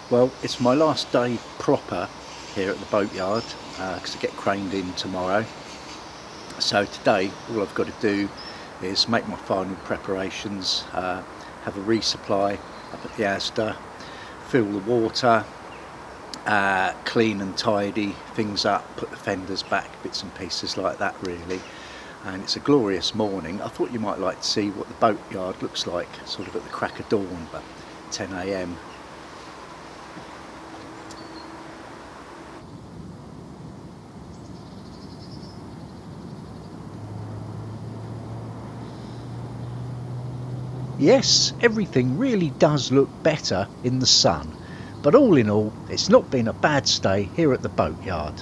Well, it's my last day proper here at the boatyard because I get craned in tomorrow. So today all I've got to do is make my final preparations, have a resupply up at the Asda, fill the water, clean and tidy things up, put the fenders back, bits and pieces like that really. And it's a glorious morning. I thought you might like to see what the boatyard looks like sort of at the crack of dawn, but 10 AM. Yes, everything really does look better in the sun, but all in all, it's not been a bad stay here at the boatyard.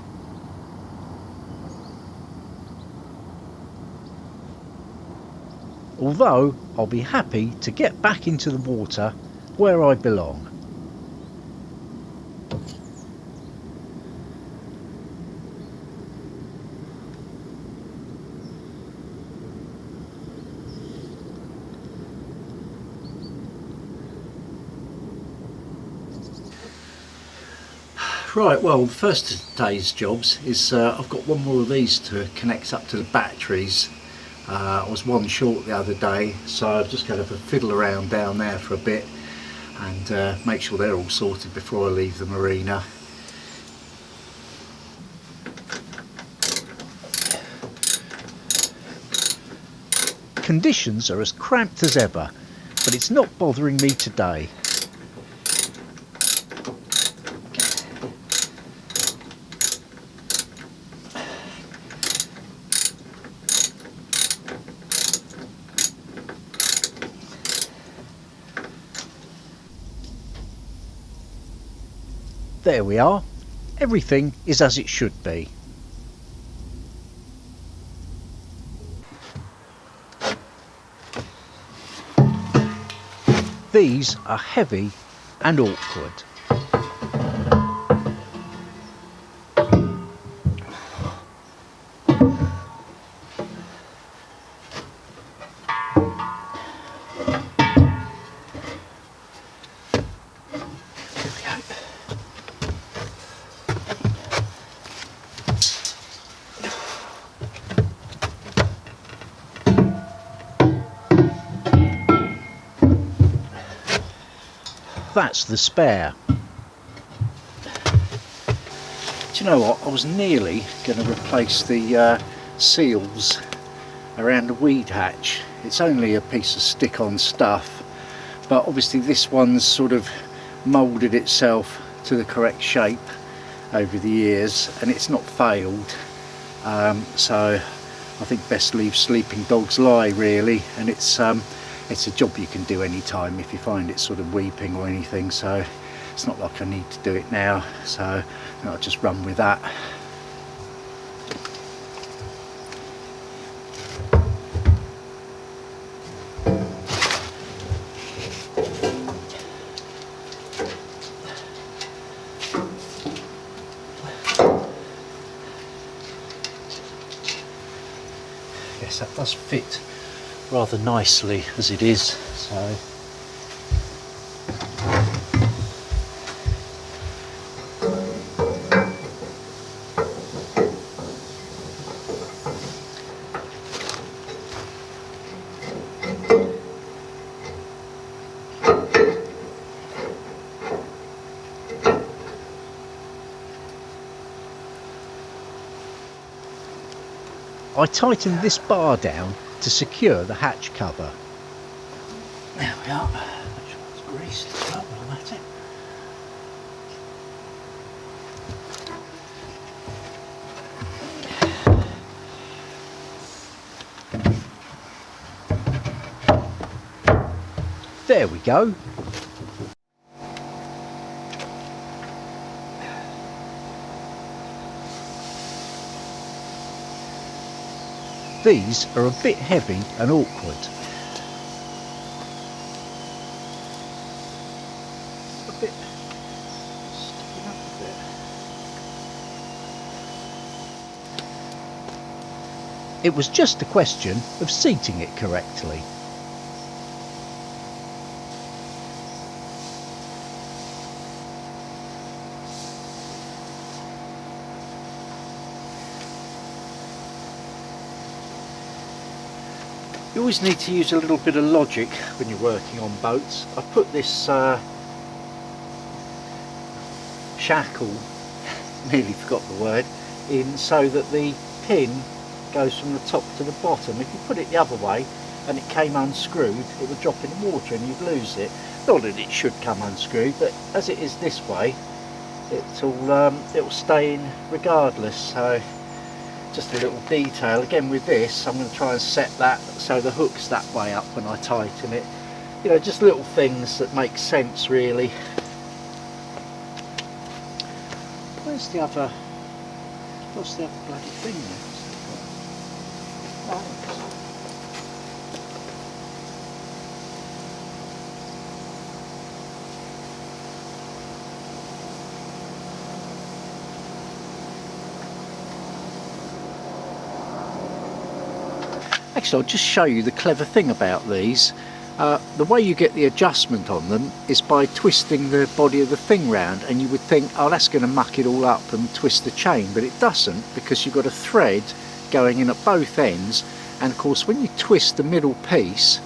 Although I'll be happy to get back into the water where I belong. Right, well, the first of today's jobs is I've got one more of these to connect up to the batteries. I was one short the other day, so I'm just going to have a fiddle around down there for a bit and make sure they're all sorted before I leave the marina. Conditions are as cramped as ever, but it's not bothering me today. There we are. Everything is as it should be. These are heavy and awkward. That's the spare. Do you know what? I was nearly going to replace the seals around the weed hatch. It's only a piece of stick-on stuff, but obviously this one's sort of moulded itself to the correct shape over the years and it's not failed. So I think best leave sleeping dogs lie really, and it's a job you can do anytime if you find it sort of weeping or anything, so it's not like I need to do it now, so I'll just run with that. Yes, that does fit rather nicely as it is, so I tightened this bar down to secure the hatch cover. There we are. Make sure it's greased up while I'm at it. There we go. These are a bit heavy and awkward. A bit sticking up a bit. It was just a question of seating it correctly. You always need to use a little bit of logic when you're working on boats. I put this shackle, nearly forgot the word, in so that the pin goes from the top to the bottom. If you put it the other way and it came unscrewed, it would drop in the water and you'd lose it. Not that it should come unscrewed, but as it is this way, it'll stay in regardless. So just a little detail. Again with this, I'm going to try and set that so the hook's that way up when I tighten it. You know, just little things that make sense really. What's the other bloody thing there? Actually, I'll just show you the clever thing about these. The way you get the adjustment on them is by twisting the body of the thing round, and you would think, oh, that's going to muck it all up and twist the chain, but it doesn't, because you've got a thread going in at both ends, and of course when you twist the middle piece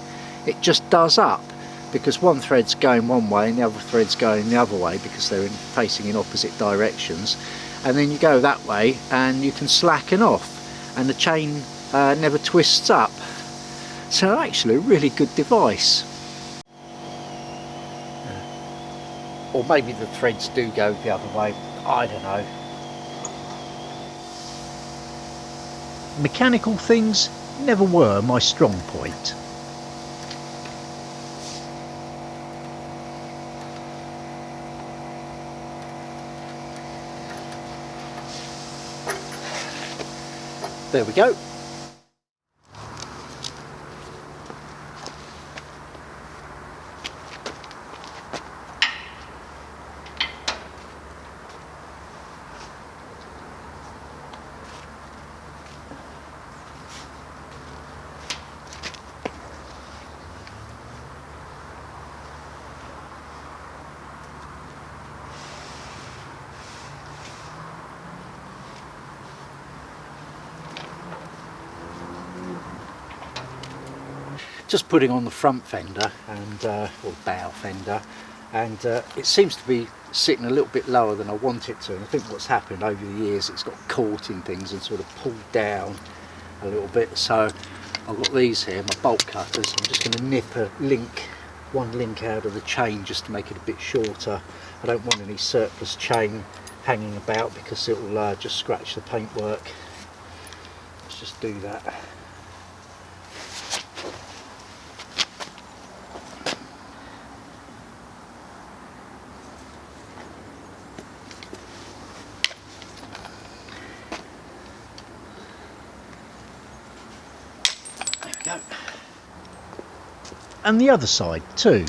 it just does up, because one thread's going one way and the other thread's going the other way because they're facing in opposite directions, and then you go that way and you can slacken off and the chain never twists up. So actually a really good device. Or maybe the threads do go the other way, I don't know. Mechanical things never were my strong point. There we go. Just putting on the front fender and or bow fender, and it seems to be sitting a little bit lower than I want it to, and I think what's happened over the years, it's got caught in things and sort of pulled down a little bit. So I've got these here, my bolt cutters. I'm just going to nip one link out of the chain just to make it a bit shorter. I don't want any surplus chain hanging about because it will just scratch the paintwork. Let's just do that. And the other side too.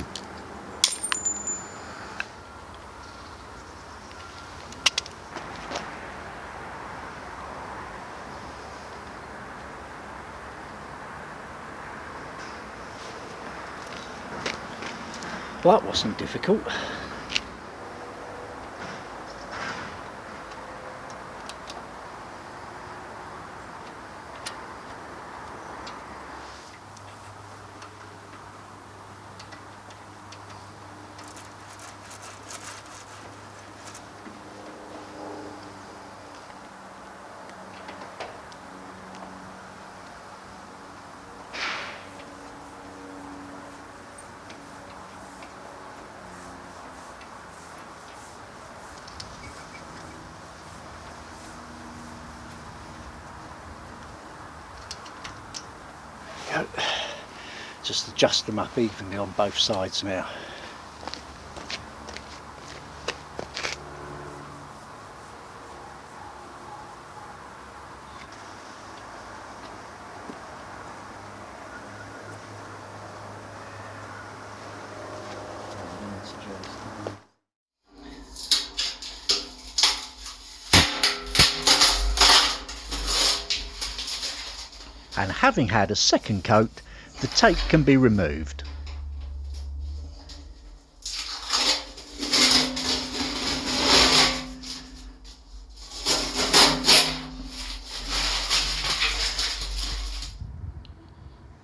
Well, that wasn't difficult. Just adjust them up evenly on both sides now. And having had a second coat, the tape can be removed.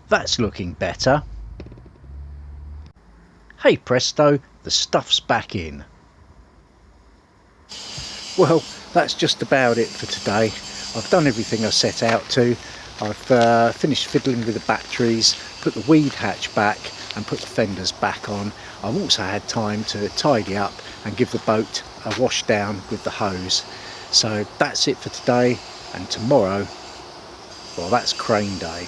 That's looking better. Hey presto, the stuff's back in. Well, that's just about it for today. I've done everything I set out to. I've finished fiddling with the batteries, put the weed hatch back and put the fenders back on. I've also had time to tidy up and give the boat a wash down with the hose. So that's it for today, and tomorrow, well, that's crane day.